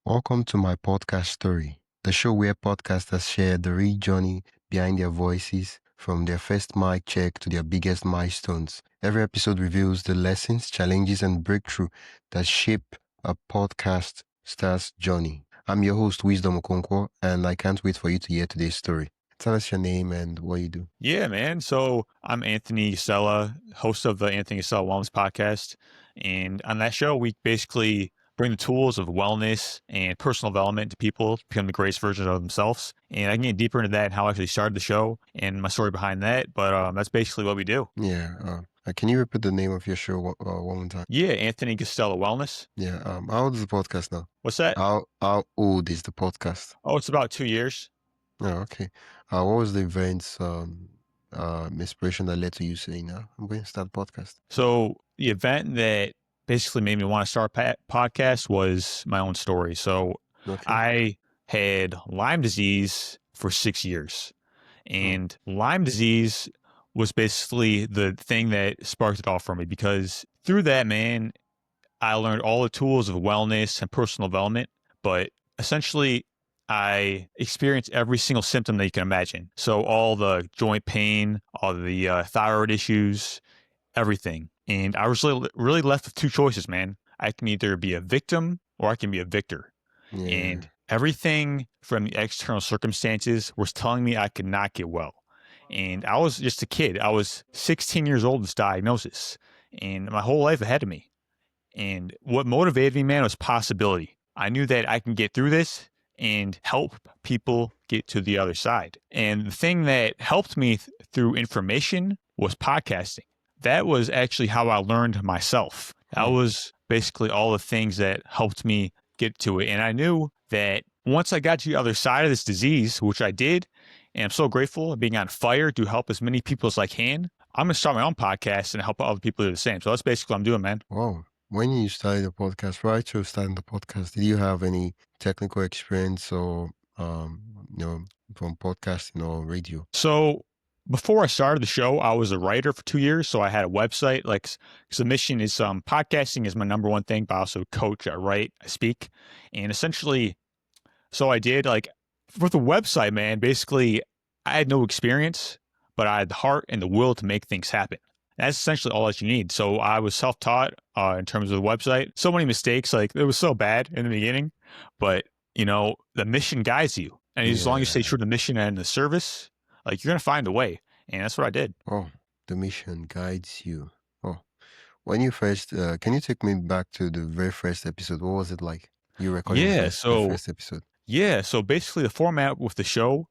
Welcome to my podcast story, the show where podcasters share the real journey behind their voices, from their first mic check to their biggest milestones. Every episode reveals the lessons, challenges, and breakthrough that shape a podcast star's journey. I'm your host, Wisdom Okonkwo, and I can't wait for you to hear today's story. Tell us your name and what you do. Yeah, man. So I'm Anthony Guastella, host of the Anthony Guastella Wellness Podcast. And on that show, we basically bring the tools of wellness and personal development to people to become the greatest version of themselves. And I can get deeper into that and how I actually started the show and my story behind that. But that's basically what we do. Yeah. Can you repeat the name of your show one more time? Yeah, Anthony Guastella Wellness. Yeah. How old is the podcast now? What's that? How old is the podcast? Oh, it's about 2 years. Oh, okay. What was the events, inspiration that led to you saying, I'm going to start a podcast? So the event that basically made me want to start a podcast was my own story. So I had Lyme disease for 6 years, and Lyme disease was basically the thing that sparked it all for me, because through that, man, I learned all the tools of wellness and personal development, but essentially I experienced every single symptom that you can imagine. So all the joint pain, all the thyroid issues, everything. And I was really left with two choices, man. I can either be a victim or I can be a victor. Yeah. And everything from the external circumstances was telling me I could not get well. And I was just a kid. I was 16 years old with this diagnosis, and my whole life ahead of me. And what motivated me, man, was possibility. I knew that I can get through this and help people get to the other side. And the thing that helped me through information was podcasting. That was actually how I learned myself. That was basically all the things that helped me get to it. And I knew that once I got to the other side of this disease, which I did, and I'm so grateful of being on fire to help as many people as I can, I'm going to start my own podcast and help other people do the same. So that's basically what I'm doing, man. Wow. When you started the podcast, prior to starting the podcast, did you have any technical experience or, from podcasting or radio? So before I started the show, I was a writer for 2 years. So I had a website. Because the mission is podcasting is my number one thing, but I also coach, I write, I speak. And essentially, so I did for the website, man, basically I had no experience, but I had the heart and the will to make things happen. That's essentially all that you need. So I was self-taught in terms of the website. So many mistakes, it was so bad in the beginning, but the mission guides you. And as long as you stay true to the mission and the service, you're going to find a way. And that's what I did. Oh, the mission guides you. Oh, when you first, can you take me back to the very first episode? What was it like? You recorded the first episode. Yeah. So basically the format with the show,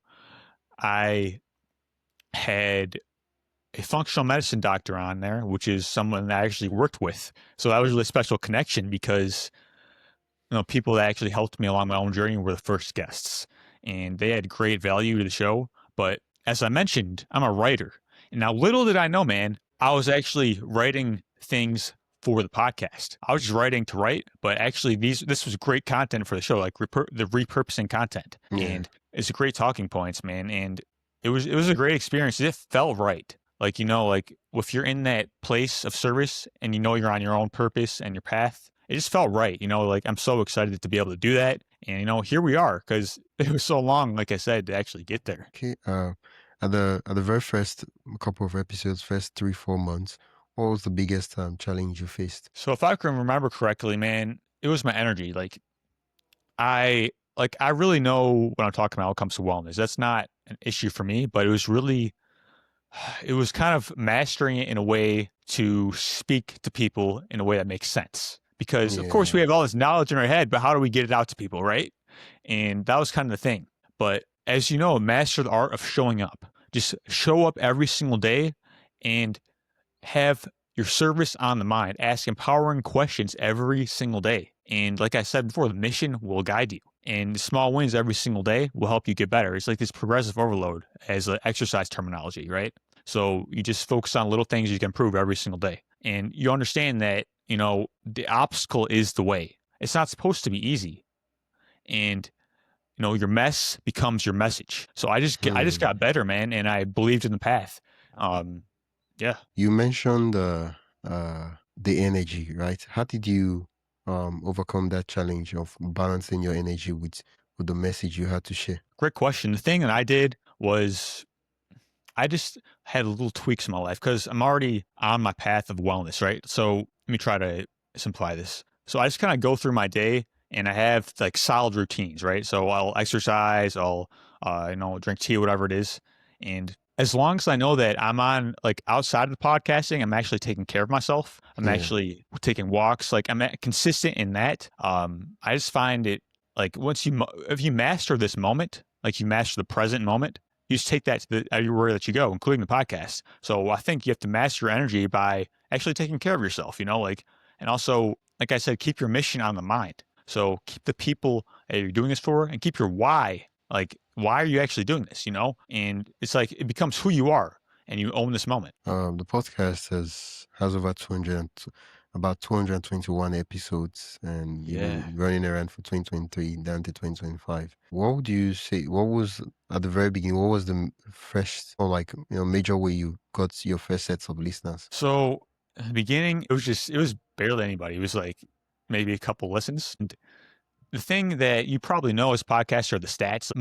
I had a functional medicine doctor on there, which is someone that I actually worked with. So that was a really special connection because, people that actually helped me along my own journey were the first guests, and they had great value to the show. But as I mentioned, I'm a writer. And now little did I know, man, I was actually writing things for the podcast. I was just writing to write, but actually this was great content for the show, the repurposing content. Yeah. And it's a great talking points, man. And it was a great experience. It felt right. If you're in that place of service and you're on your own purpose and your path, it just felt right. I'm so excited to be able to do that. And, here we are, because it was so long, like I said, to actually get there. Okay. At the very first couple of episodes, first 3-4 months, what was the biggest challenge you faced? So if I can remember correctly, man, it was my energy. I really know what I'm talking about when it comes to wellness. That's not an issue for me, but it was kind of mastering it in a way to speak to people in a way that makes sense. Because of course we have all this knowledge in our head, but how do we get it out to people, right? And that was kind of the thing. But as you know, master the art of showing up. Just show up every single day and have your service on the mind. Ask empowering questions every single day. And like I said before, the mission will guide you. And the small wins every single day will help you get better. It's like this progressive overload as an exercise terminology, right? So you just focus on little things you can improve every single day. And you understand that, the obstacle is the way. It's not supposed to be easy. And, your mess becomes your message. So I just got better, man. And I believed in the path. Yeah. You mentioned the energy, right? How did you overcome that challenge of balancing your energy with the message you had to share? Great question. The thing that I did was I just had little tweaks in my life because I'm already on my path of wellness, right? So let me try to simplify this. So I just kind of go through my day and I have like solid routines, right? So I'll exercise, I'll, drink tea, whatever it is. And as long as I know that I'm on like outside of the podcasting, I'm actually taking care of myself. I'm Yeah. actually taking walks. Like I'm consistent in that. I just find it like if you master this moment, like you master the present moment, you just take that to everywhere that you go, including the podcast. So I think you have to master your energy by actually taking care of yourself, and also, like I said, keep your mission on the mind. So keep the people that you're doing this for and keep your why. Like, why are you actually doing this, And it's like, it becomes who you are and you own this moment. The podcast has over 200, about 221 episodes, and you've been running around for 2023 down to 2025. What would you say? What was at the very beginning? What was the first or major way you got your first sets of listeners? So in the beginning, it was barely anybody. It was like maybe a couple listens. And the thing that you probably know as podcasts are the stats.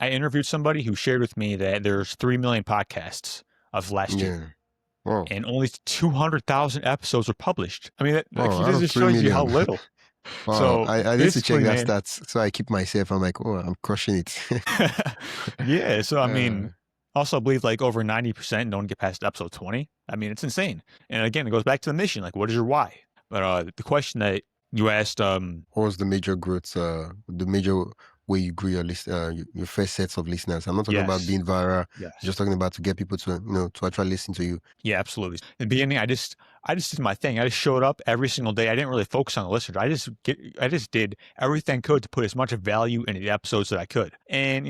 I interviewed somebody who shared with me that there's 3 million podcasts of last year. Wow. And only 200,000 episodes were published. I mean, Out this of just 3 shows you how million. little. Wow. So I need to check basically, that man, stats. So I keep myself, I'm like, oh, I'm crushing it. yeah. So I Uh, mean, also I believe like over 90% don't get past episode 20. I mean, it's insane. And again, it goes back to the mission. Like, what is your why? But the question that you asked, what was the major growth, the major way you grew your first sets of listeners? I'm not talking about yes, being viral. I'm yes, just talking about to get people to actually listen to you. yeah, absolutely. In the beginning, I just did my thing. I just showed up every single day. I didn't really focus on the listeners. I just did everything I could to put as much value into the episodes that I could. And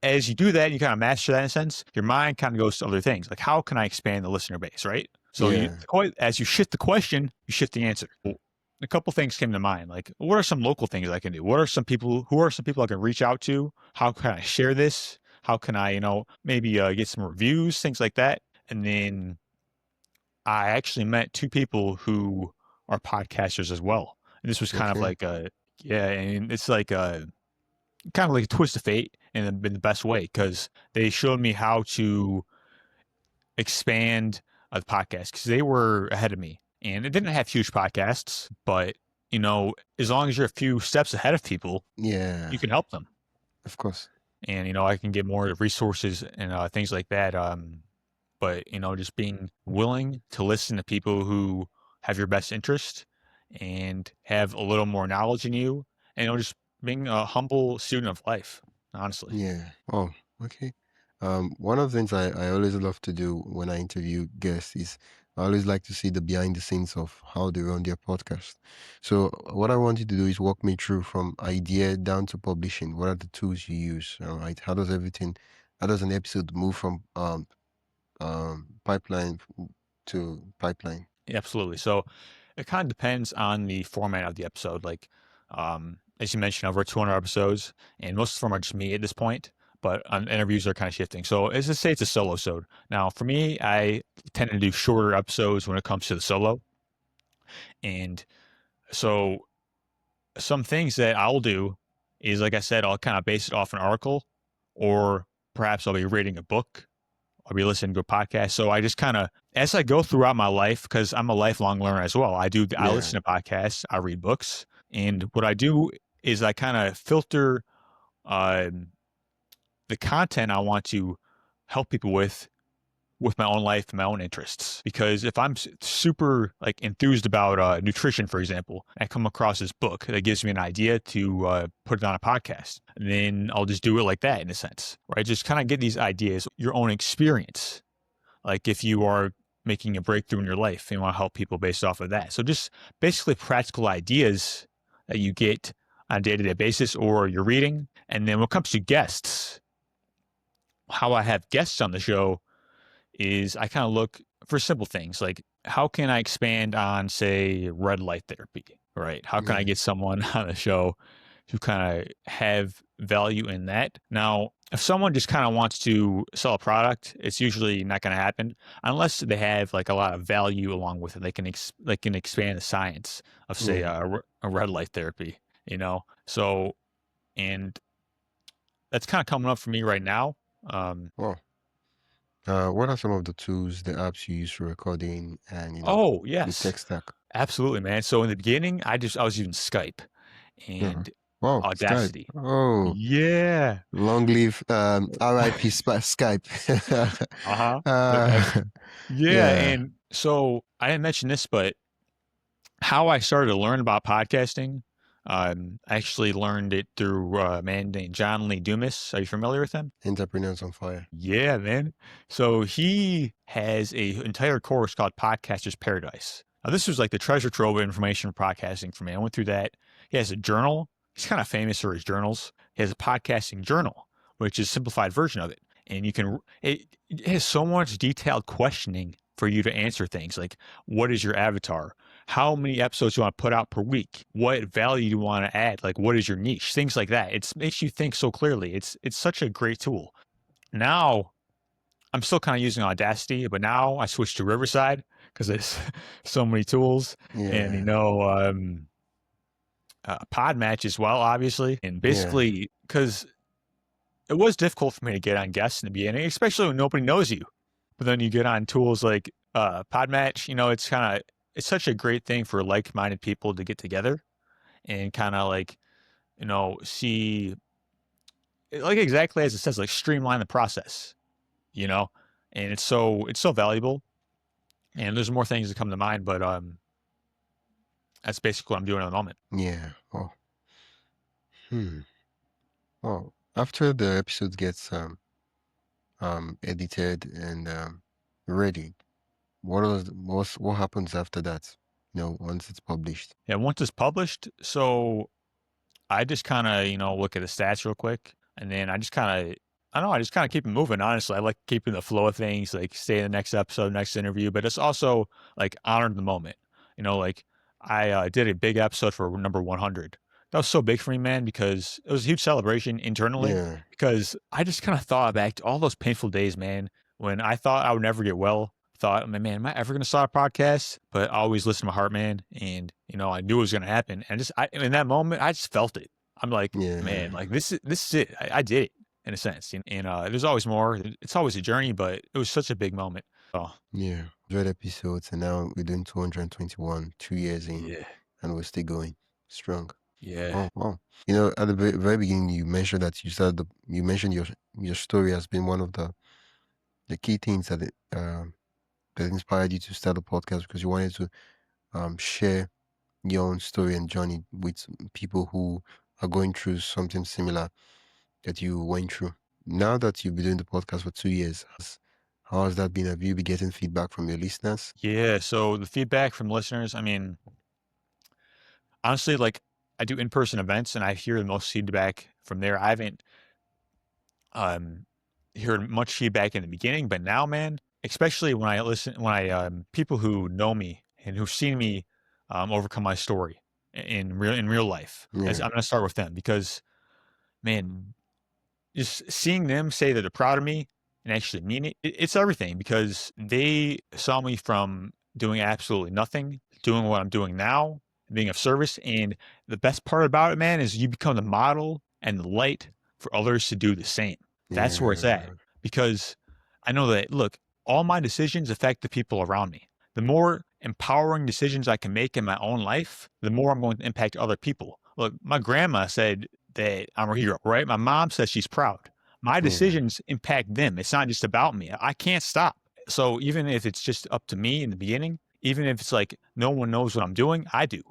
as you do that, you kind of master that in a sense. Your mind kind of goes to other things, like how can I expand the listener base, right? So Yeah. as you shift the question, you shift the answer. A couple things came to mind, like what are some local things I can do? Who are some people I can reach out to? How can I share this? How can I, maybe get some reviews, things like that? And then I actually met two people who are podcasters as well. And this was kind of Okay. like and it's like kind of like a twist of fate in the best way because they showed me how to expand the podcast because they were ahead of me and it didn't have huge podcasts, but as long as you're a few steps ahead of people, Yeah. you can help them. Of course. And I can get more resources and things like that. But just being willing to listen to people who have your best interest and have a little more knowledge in you, and just being a humble student of life, honestly. Yeah. Oh, okay. One of the things I always love to do when I interview guests is I always like to see the behind the scenes of how they run their podcast. So what I want you to do is walk me through from idea down to publishing. What are the tools you use? All right. How does an episode move from pipeline to pipeline? Yeah, absolutely. So it kind of depends on the format of the episode. Like, as you mentioned, over 200 episodes, and most of them are just me at this point. But interviews are kind of shifting. So as I say, it's a solo episode. Now, for me, I tend to do shorter episodes when it comes to the solo. And so some things that I'll do is, like I said, I'll kind of base it off an article, or perhaps I'll be reading a book. I'll be listening to a podcast. So I just kind of, as I go throughout my life, because I'm a lifelong learner as well, I Yeah. listen to podcasts, I read books. And what I do is I kind of filter the content I want to help people with my own life and my own interests. Because if I'm super like enthused about nutrition, for example, I come across this book that gives me an idea to put it on a podcast, then I'll just do it like that in a sense, right? Just kind of get these ideas, your own experience. Like if you are making a breakthrough in your life and you want to help people based off of that. So just basically practical ideas that you get on a day-to-day basis or you're reading. And then when it comes to guests, how I have guests on the show is I kind of look for simple things like how can I expand on, say, red light therapy, right? How can I Yeah. get someone on the show who kind of have value in that. Now, if someone just kind of wants to sell a product, it's usually not going to happen unless they have like a lot of value along with it. They can expand the science of, say, a red light therapy, So, and that's kind of coming up for me right now. Wow. What are some of the tools, the apps you use for recording and, Oh, the yes, tech stack? absolutely, man. So in the beginning, I was using Skype Yeah. and Wow, Skype. Audacity. Oh, Yeah. long live RIP Skype. Uh-huh. uh, Yeah. yeah, And so I didn't mention this, but how I started to learn about podcasting, I actually learned it through a man named John Lee Dumas. Are you familiar with him? Entrepreneurs on Fire. Yeah, man. So he has a entire course called Podcaster's Paradise. Now, this was like the treasure trove of information for podcasting for me. I went through that. He has a journal. He's kind of famous for his journals. He has a podcasting journal, which is a simplified version of it. And it has so much detailed questioning for you to answer things like, what is your avatar? How many episodes you want to put out per week? What value you want to add? Like, what is your niche? Things like that. It makes you think so clearly. It's such a great tool. Now, I'm still kind of using Audacity, but now I switched to Riverside because there's so many tools and, Yeah, Podmatch as well, obviously. And basically, because it was difficult for me to get on guests in the beginning, especially when nobody knows you. But then you get on tools like Podmatch, it's such a great thing for like-minded people to get together and kind of like, see, like exactly as it says, like streamline the process, you know, and it's so valuable. And there's more things that come to mind, but that's basically what I'm doing at the moment. yeah. Oh, oh. After the episode gets edited and ready, what happens after that? Once it's published. Yeah, once it's published, so I just kind of look at the stats real quick, and then I just kind of I just kind of keep it moving. Honestly, I like keeping the flow of things, like stay in the next episode, next interview, but it's also like honoring the moment. Like I did a big episode for number 100. That was so big for me, man, because it was a huge celebration internally. Yeah, Because I just kind of thought back to all those painful days, man, when I thought I would never get well. Thought, man, am I ever going to start a podcast? But I always listened to my heart, man, and I knew it was going to happen. And in that moment, I just felt it. I'm like, man, yeah, like this is it. I did it in a sense. And there's always more. It's always a journey, but it was such a big moment. Oh, yeah. 100 episodes, and now we're doing 221, 2 years in, yeah, and we're still going strong. yeah, Wow. At the very beginning, you mentioned that you mentioned your story has been one of the key things that inspired you to start a podcast because you wanted to share your own story and journey with people who are going through something similar that you went through. Now that you've been doing the podcast for 2 years, how has that been? Have you been getting feedback from your listeners? yeah. So the feedback from listeners, I mean, honestly, like I do in-person events, and I hear the most feedback from there. I haven't um heard much feedback in the beginning, but now, man, especially when I people who know me and who've seen me overcome my story in real life. As Yeah, I'm gonna start with them because, man, just seeing them say that they're proud of me and actually mean it's everything because they saw me from doing absolutely nothing, doing what I'm doing now, being of service. And the best part about it, man, is you become the model and the light for others to do the same. That's where it's at yeah, because I know that, look, all my decisions affect the people around me. The more empowering decisions I can make in my own life, the more I'm going to impact other people. Look, my grandma said that I'm a hero, right? My mom says she's proud. My yeah, decisions impact them. It's not just about me. I can't stop. So even if it's just up to me in the beginning, even if it's like no one knows what I'm doing, I do.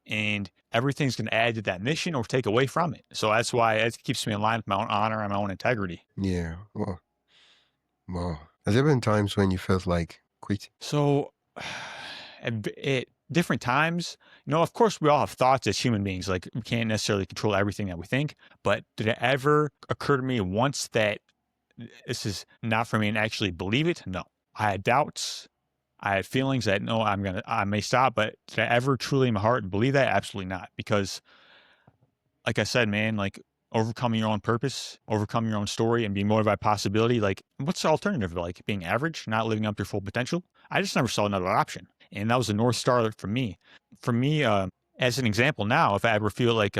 And everything's going to add to that mission or take away from it. So that's why it keeps me in line with my own honor and my own integrity. yeah. Wow. Has there been times when you felt like quit? So at different times, of course, we all have thoughts as human beings. Like we can't necessarily control everything that we think. But did it ever occur to me once that this is not for me and actually believe it? No. I had doubts. I had feelings that no, I may stop. But did I ever truly in my heart believe that? Absolutely not. Because like I said, man, like overcoming your own purpose, overcoming your own story, and being motivated by possibility. Like, what's the alternative? Like being average, not living up to your full potential. I just never saw another option, and that was the North Star for me. For me, as an example, now if I ever feel like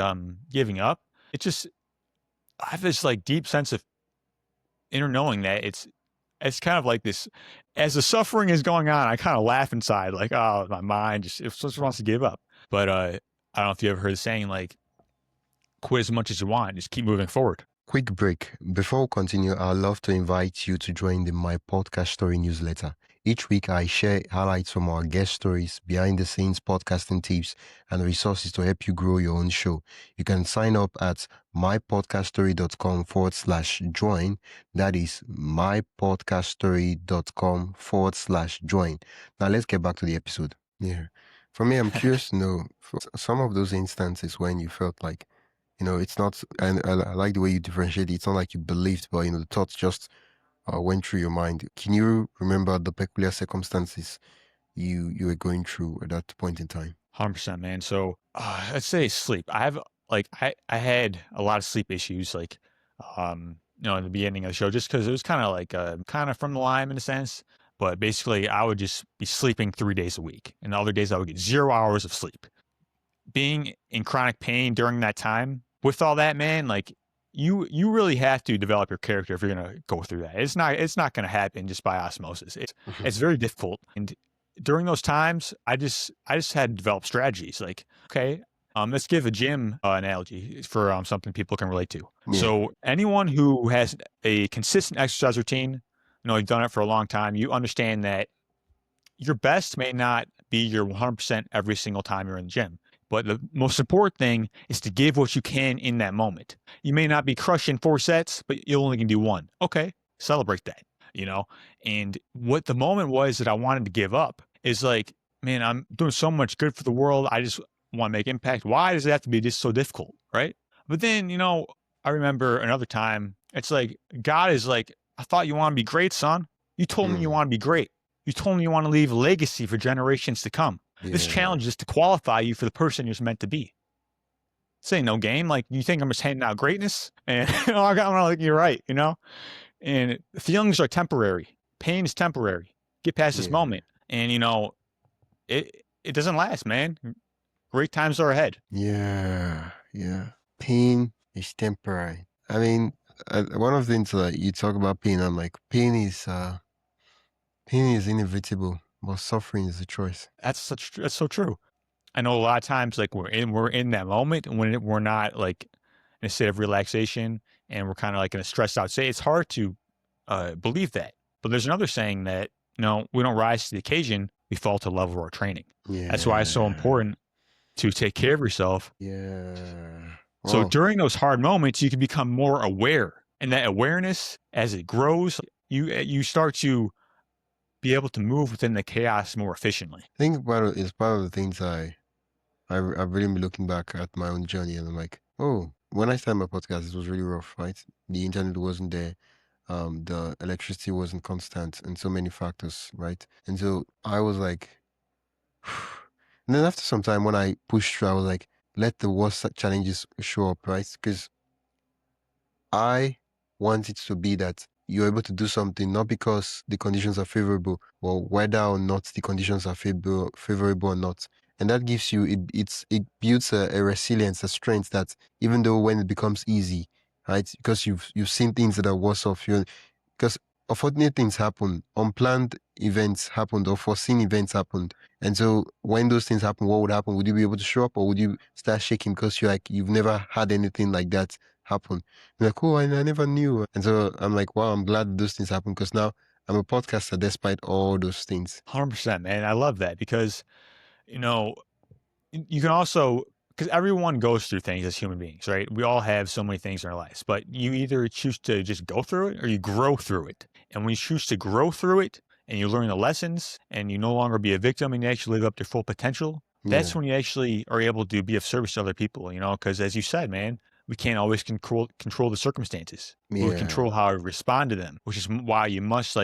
giving up, it just I have this like deep sense of inner knowing that it's kind of like this. As the suffering is going on, I kind of laugh inside, like, oh, my mind just wants to give up. But I don't know if you ever heard the saying, like, quit as much as you want, just keep moving forward. Quick break. Before we continue, I'd love to invite you to join the My Podcast Story newsletter. Each week, I share highlights from our guest stories, behind the scenes podcasting tips, and resources to help you grow your own show. You can sign up at mypodcaststory.com/join. That is mypodcaststory.com/join. Now, let's get back to the episode. Yeah. For me, I'm curious to know for some of those instances when you felt like, it's not, and I like the way you differentiate it. It's not like you believed, but, the thoughts just went through your mind. Can you remember the peculiar circumstances you were going through at that point in time? 100%, man. So let's say sleep. I have like I had a lot of sleep issues, like in the beginning of the show, just because it was kind of like kind of from the Lyme in a sense. But basically, I would just be sleeping 3 days a week, and the other days I would get 0 hours of sleep. Being in chronic pain during that time, with all that, man, like you really have to develop your character if you're gonna go through that. It's not gonna happen just by osmosis. It's very difficult. And during those times, I just had to develop strategies. Like, okay, let's give a gym analogy for something people can relate to. Yeah. So anyone who has a consistent exercise routine, you've done it for a long time, you understand that your best may not be your 100% every single time you're in the gym. But the most important thing is to give what you can in that moment. You may not be crushing 4 sets, but you only can do 1. Okay, celebrate that, And what the moment was that I wanted to give up is like, man, I'm doing so much good for the world. I just want to make impact. Why does it have to be just so difficult, right? But then, I remember another time, it's like, God is like, I thought you want to be great, son. You told me you want to be great. You told me you want to leave a legacy for generations to come. Yeah. This challenge is to qualify you for the person you're meant to be. This ain't no game. Like, you think I'm just handing out greatness? And I'm like, you're right, And feelings are temporary. Pain is temporary. Get past this moment. And, it doesn't last, man. Great times are ahead. Yeah. Pain is temporary. I mean, one of the things that you talk about pain, I'm like, pain is inevitable, but suffering is a choice. That's so true. I know a lot of times, like we're in that moment when we're not like in a state of relaxation and we're kind of like in a stressed out state. It's hard to believe that. But there's another saying that, we don't rise to the occasion, we fall to the level of our training. Yeah. That's why it's so important to take care of yourself. Yeah. Wow. So during those hard moments, you can become more aware. And that awareness, as it grows, you start to be able to move within the chaos more efficiently. I think it's part of the things I've really been looking back at my own journey, and I'm like, oh, when I started my podcast, it was really rough, right? The internet wasn't there. The electricity wasn't constant, and so many factors, right? And so I was like, and then after some time when I pushed through, I was like, let the worst challenges show up, right? Because I want it to be that you're able to do something not because the conditions are favorable, or whether or not the conditions are favorable or not. And that gives you, it builds a resilience, a strength that even though when it becomes easy, right? Because you've seen things that are worse off you, because unfortunate things happen, unplanned events happened, or foreseen events happened. And so when those things happen, what would happen? Would you be able to show up, or would you start shaking because you've never had anything like that happen? You're like, oh, I never knew. And so I'm like, wow, I'm glad those things happen, because now I'm a podcaster despite all those things. 100%, man. I love that because, you can also, because everyone goes through things as human beings, right? We all have so many things in our lives, but you either choose to just go through it or you grow through it. And when you choose to grow through it and you learn the lessons and you no longer be a victim and you actually live up to your full potential, that's when you actually are able to be of service to other people, because as you said, man, we can't always control the circumstances. Yeah. We control how we respond to them, which is why you must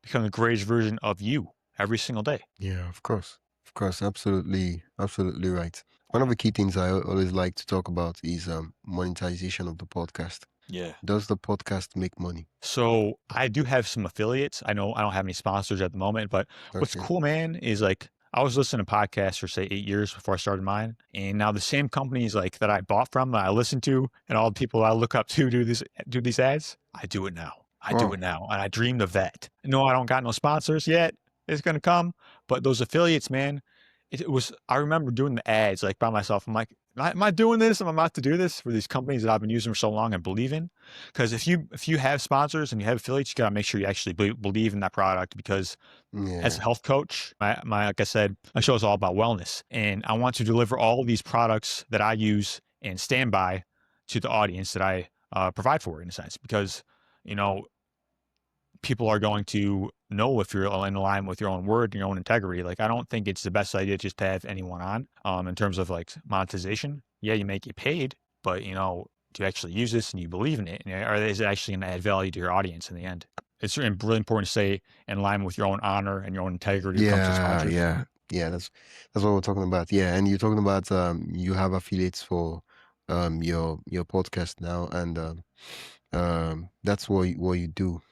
become the greatest version of you every single day. Yeah, of course. Absolutely right. One of the key things I always like to talk about is monetization of the podcast. Yeah. Does the podcast make money? So I do have some affiliates. I know I don't have any sponsors at the moment, but what's Okay. cool, man, is like I was listening to podcasts for say 8 years before I started mine. And now the same companies like that I bought from, that I listen to, and all the people I look up to do these ads, I do it now. I do Wow. it now. And I dreamed of that. No, I don't got no sponsors yet. It's gonna come. But those affiliates, man, it was I remember doing the ads like by myself. I'm like, am I doing this? I'm about to do this for these companies that I've been using for so long and believe in. Because if you have sponsors and you have affiliates, you got to make sure you actually believe in that product. Because as Yeah. a health coach, my like I said, my show is all about wellness, and I want to deliver all these products that I use and stand by to the audience that I provide for, in a sense. Because you know people are going to know if you're in line with your own word and your own integrity. Like I don't think it's the best idea just to have anyone on. In terms of like monetization, yeah, you may get paid, but do you actually use this and you believe in it? Or is it actually going to add value to your audience in the end? It's really important to stay in line with your own honor and your own integrity when it comes to Yeah, sponsors. yeah. That's what we're talking about. Yeah, and you're talking about you have affiliates for your podcast now, and that's what you do.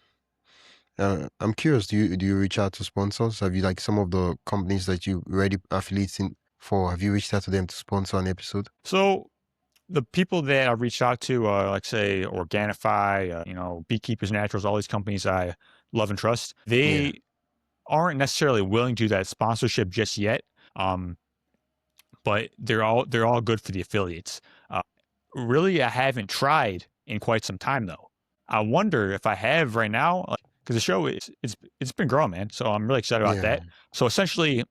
I'm curious. Do you reach out to sponsors? Have you like some of the companies that you already affiliates in for? Have you reached out to them to sponsor an episode? So the people that I reached out to, like say Organifi, Beekeepers Naturals, all these companies I love and trust, Yeah, they aren't necessarily willing to do that sponsorship just yet. Um, but they're all good for the affiliates. Uh, Really, I haven't tried in quite some time though. I wonder if I have right now, because the show it's been growing, man. So I'm really excited about yeah. that. So essentially,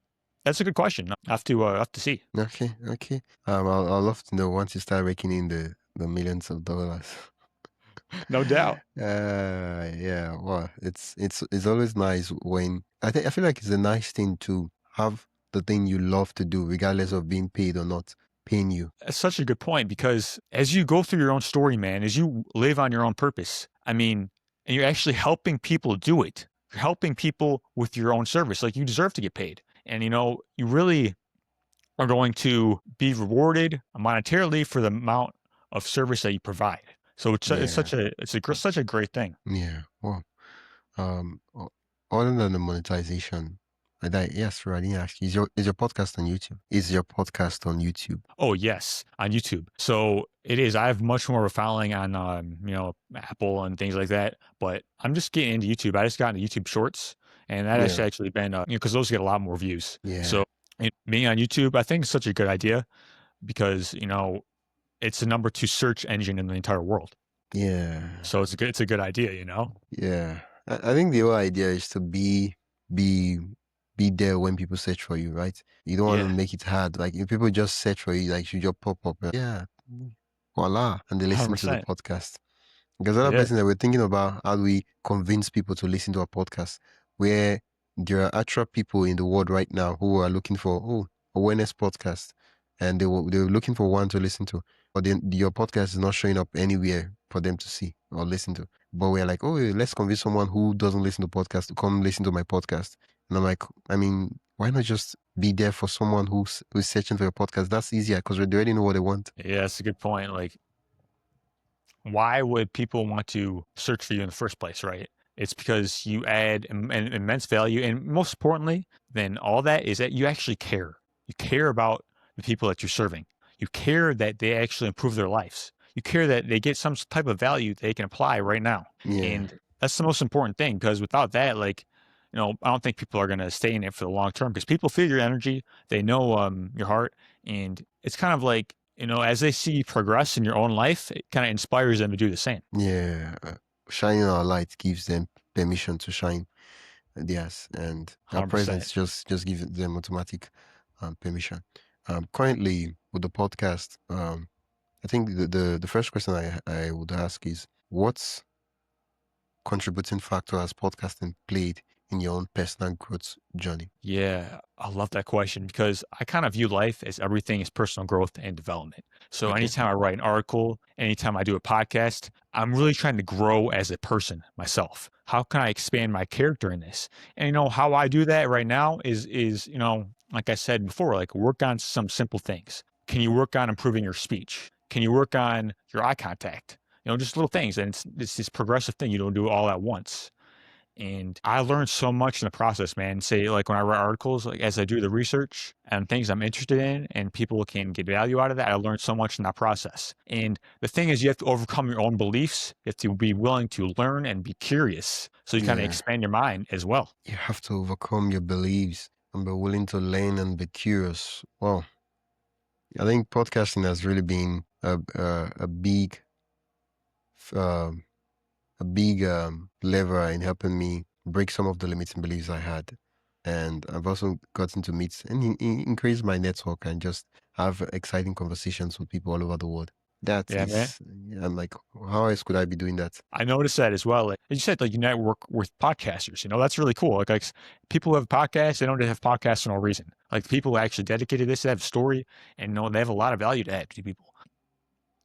that's a good question. I have to see. Okay, okay. I'll love to know once you start raking in the millions of dollars. No doubt. Yeah. Well, it's always nice when I feel like it's a nice thing to have the thing you love to do, regardless of being paid or not paying you. That's such a good point because as you go through your own story, man, as you live on your own purpose, I mean, and you're actually helping people do it. You're helping people with your own service. Like you deserve to get paid. And you really are going to be rewarded monetarily for the amount of service that you provide. So it's Yeah, such a great thing. yeah. Well, other than the monetization, yes, right, I didn't ask you, is your podcast on YouTube? Is your podcast on YouTube? Oh yes, on YouTube. So it is. I have much more of a following on Apple and things like that. But I'm just getting into YouTube. I just got into YouTube Shorts, and that has Yeah, actually been because those get a lot more views. yeah, So being on YouTube, I think is such a good idea because it's the number 2 search engine in the entire world. yeah. So it's a good idea. Yeah, I think the whole idea is to be be there when people search for you, right? You don't want to Yeah, make it hard. Like if people just search for you, like you just pop up, yeah, voila, and they listen to the 100%. podcast. Because other Yeah, person that we're thinking about how do we convince people to listen to our podcast, where there are actual people in the world right now who are looking for awareness podcast, and they were looking for one to listen to, but then your podcast is not showing up anywhere for them to see or listen to. But we're like, let's convince someone who doesn't listen to podcast to come listen to my podcast. And I'm like, I mean, why not just be there for someone who's searching for your podcast? That's easier because they already know what they want. yeah, that's a good point. Like, why would people want to search for you in the first place, right? It's because you add an immense value. And most importantly than all that is that you actually care. You care about the people that you're serving. You care that they actually improve their lives. You care that they get some type of value they can apply right now. Yeah, And that's the most important thing because without that, I don't think people are going to stay in it for the long term because people feel your energy. They know your heart. And it's kind of like, as they see you progress in your own life, it kind of inspires them to do the same. yeah. Shining our light gives them permission to shine. Yes, and our 100%. presence just gives them automatic permission. Currently with the podcast, I think the first question I would ask is, what's contributing factor has podcasting played in your own personal growth journey? Yeah, I love that question because I kind of view life as everything is personal growth and development. So Okay. anytime I write an article, anytime I do a podcast, I'm really trying to grow as a person myself. How can I expand my character in this? And how I do that right now is like I said before, like work on some simple things. Can you work on improving your speech? Can you work on your eye contact? Just little things. And it's this progressive thing. You don't do it all at once. And I learned so much in the process, man. Say, like when I write articles, like as I do the research and things I'm interested in and people can get value out of that, I learned so much in that process. And the thing is, you have to overcome your own beliefs. You have to be willing to learn and be curious. So you kind of expand your mind as well. You have to overcome your beliefs and be willing to learn and be curious. Wow. I think podcasting has really been a big lever in helping me break some of the limiting beliefs I had. And I've also gotten to meet and increase my network and just have exciting conversations with people all over the world. I'm like, how else could I be doing that? I noticed that as well. Like you said, like you network with podcasters, that's really cool. Like people who have podcasts, they don't have podcasts for no reason. Like people who actually dedicated this, they have a story and they have a lot of value to add to people.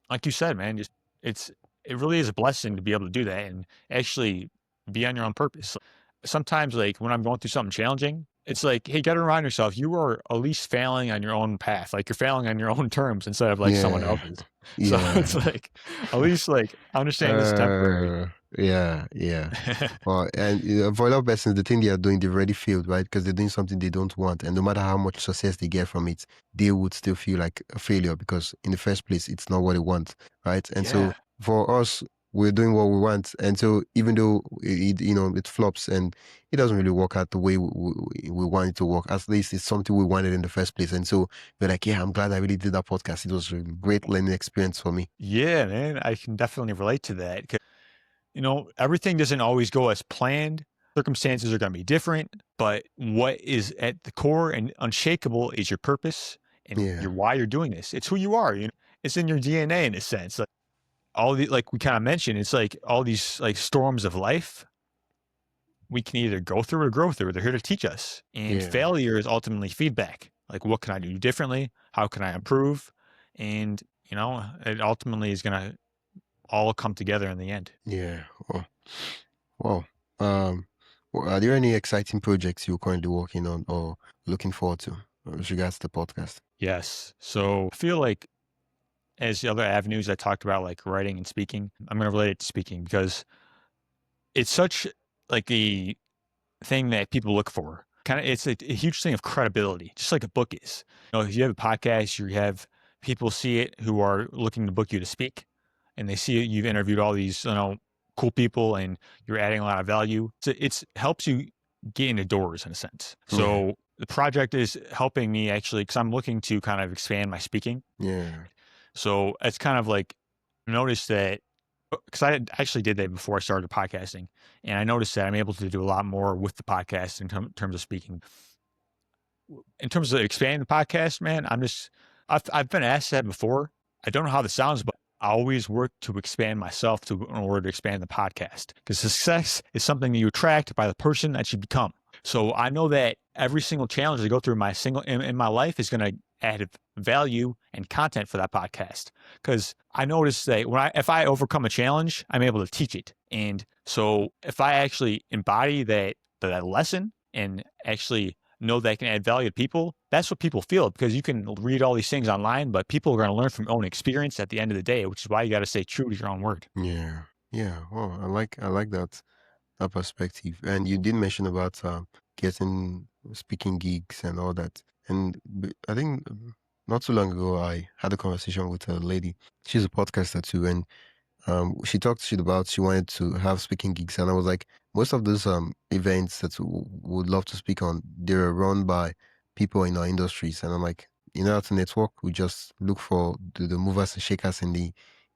Like you said, man, it really is a blessing to be able to do that and actually be on your own purpose. Sometimes like when I'm going through something challenging, it's like, hey, you got to remind yourself, you are at least failing on your own path. Like you're failing on your own terms instead of like someone else's. So it's like, at least like understand this is temporary. Yeah. Well, and for a lot of persons, the thing they are doing, they've already failed, right? Because they're doing something they don't want. And no matter how much success they get from it, they would still feel like a failure because in the first place, it's not what they want, right? And so for us, we're doing what we want. And so even though it flops and it doesn't really work out the way we want it to work, at least it's something we wanted in the first place. And so we're like, yeah, I'm glad I really did that podcast. It was a great learning experience for me. Yeah, man, I can definitely relate to that. Everything doesn't always go as planned. Circumstances are going to be different, but what is at the core and unshakable is your purpose and why you're doing this. It's who you are. It's in your DNA in a sense. Like we kind of mentioned, it's like all these like storms of life we can either go through or grow through. They're here to teach us. And failure is ultimately feedback. Like, what can I do differently? How can I improve? And, it ultimately is going to all come together in the end. Yeah. Well, are there any exciting projects you're currently working on or looking forward to with regards to the podcast? Yes. So I feel like as the other avenues I talked about, like writing and speaking, I'm going to relate it to speaking because it's such like the thing that people look for. It's a huge thing of credibility, just like a book is. If you have a podcast, you have people see it who are looking to book you to speak, and they see it, you've interviewed all these cool people, and you're adding a lot of value. So it helps you get into doors in a sense. So the project is helping me actually because I'm looking to kind of expand my speaking. Yeah. So it's kind of like notice that. Because I actually did that before I started podcasting, and I noticed that I'm able to do a lot more with the podcast in terms of speaking. In terms of expanding the podcast, man, I've been asked that before. I don't know how this sounds, but I always work to expand myself in order to expand the podcast because success is something that you attract by the person that you become. So I know that every single challenge I go through in my life is going to add value and content for that podcast. Because I noticed that if I overcome a challenge, I'm able to teach it. And so if I actually embody that lesson and actually know that I can add value to people, that's what people feel because you can read all these things online, but people are going to learn from own experience at the end of the day, which is why you got to stay true to your own word. Yeah. Well, I like that perspective. And you did mention about getting speaking gigs and all that. And I think not too long ago, I had a conversation with a lady. She's a podcaster too, and she talked shit about she wanted to have speaking gigs, and I was like, most of those events that would love to speak on, they're run by people in our industries, and I'm like, in order to network, we just look for the movers and shakers in the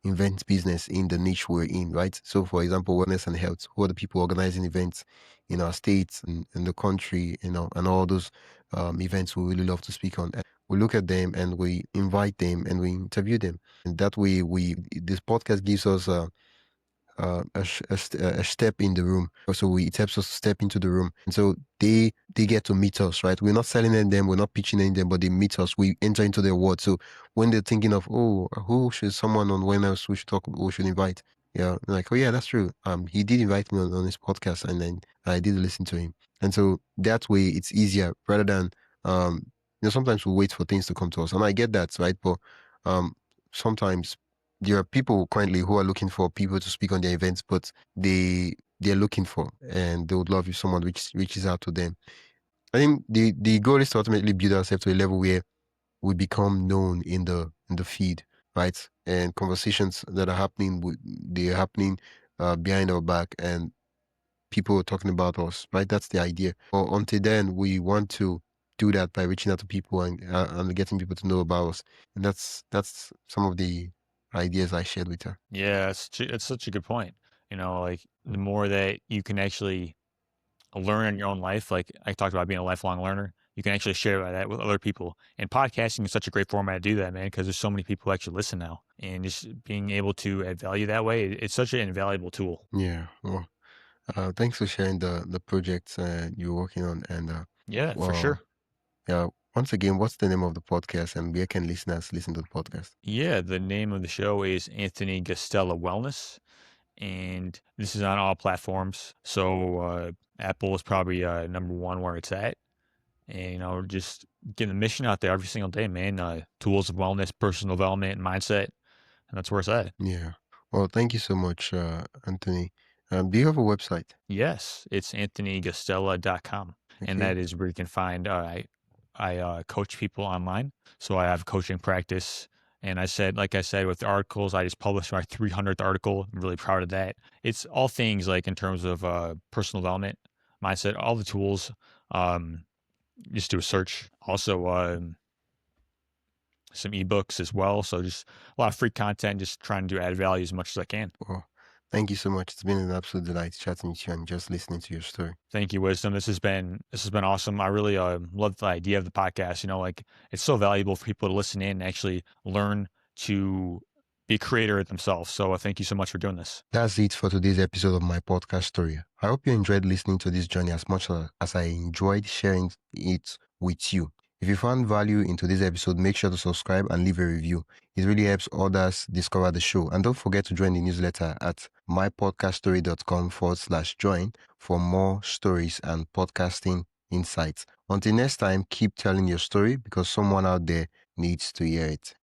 event business in the niche we're in, right? So, for example, wellness and health, who are the people organizing events in our states and in the country, and all those events we really love to speak on. We look at them and we invite them and we interview them, and that way this podcast gives us a step in the room. So it helps us step into the room, and so they get to meet us, right? We're not selling them, we're not pitching them, but they meet us. We enter into their world. So when they're thinking of, who should someone on when else we should invite? Yeah, like, oh yeah, that's true. He did invite me on his podcast, and then I did listen to him, and so that way it's easier rather than sometimes we wait for things to come to us, and I get that, right? But sometimes there are people currently who are looking for people to speak on their events, but they're looking for, and they would love if someone reaches out to them. I think the goal is to ultimately build ourselves to a level where we become known in the feed, right? And conversations that are happening, they're happening behind our back, and people are talking about us, right? That's the idea. But until then, we want to do that by reaching out to people and getting people to know about us, and that's some of the ideas I shared with her. Yeah, it's such a good point. Like the more that you can actually learn in your own life, like I talked about being a lifelong learner, you can actually share that with other people. And podcasting is such a great format to do that, man, because there's so many people who actually listen now. And just being able to add value that way, it's such an invaluable tool. Yeah. Well, thanks for sharing the projects you're working on, and Yeah, for well, sure. yeah. Once again, what's the name of the podcast, and where can listeners listen to the podcast? Yeah, the name of the show is Anthony Guastella Wellness, and this is on all platforms. So Apple is probably number one where it's at. And just getting the mission out there every single day, man. Tools of wellness, personal development, and mindset, and that's where it's at. Yeah. Well, thank you so much, Anthony. Do you have a website? Yes, it's anthonygastella.com, and Okay. that is where you can find. I coach people online, so I have coaching practice. And like I said, with the articles, I just published my 300th article. I'm really proud of that. It's all things like in terms of personal development, mindset, all the tools. Um, just do a search. Also, some ebooks as well. So just a lot of free content, just trying to add value as much as I can. Well, thank you so much. It's been an absolute delight chatting with you and just listening to your story. Thank you, Wisdom. This has been awesome. I really love the idea of the podcast. Like it's so valuable for people to listen in and actually learn to be a creator themselves. So thank you so much for doing this. That's it for today's episode of my podcast story. I hope you enjoyed listening to this journey as much as I enjoyed sharing it with you. If you found value in today's episode, make sure to subscribe and leave a review. It really helps others discover the show. And don't forget to join the newsletter at mypodcaststory.com/join for more stories and podcasting insights. Until next time, keep telling your story because someone out there needs to hear it.